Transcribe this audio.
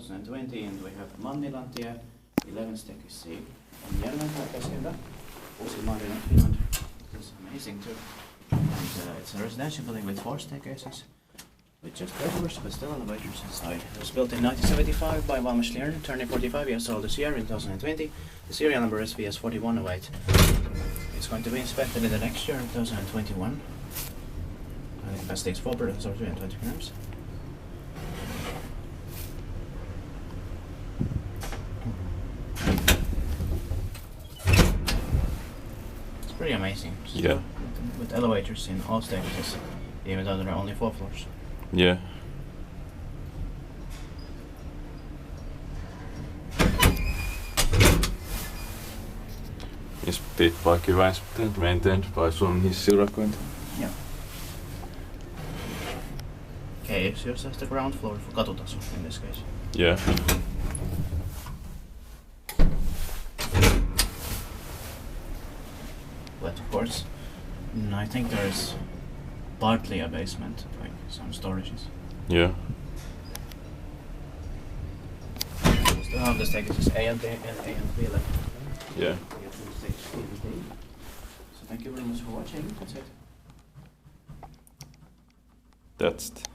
2020, and we have Mannilantie, 11 staircase C, and Järvenpää, also modern Finland. It's amazing too. And it's a residential building with 4 staircases, with just bedrooms but still elevators inside. It was built in 1975 by ValmetSchlieren, turning 45 years old this year in 2020. The serial number is VS4108. It's going to be inspected in the next year in 2021. The capacity is 4 persons or 320 grams. It's pretty amazing. Yeah. With elevators in all stages, even though there are only 4 floors. Yeah. Is bit by and maintained by some hissiurakointi. Yeah. Okay, it's just the ground floor for katutaso in this case. Yeah. But of course, I think there is partly a basement, like some storages. Yeah. Still have the staircases A and B left. Yeah. So thank you very much for watching. That's it. That's it.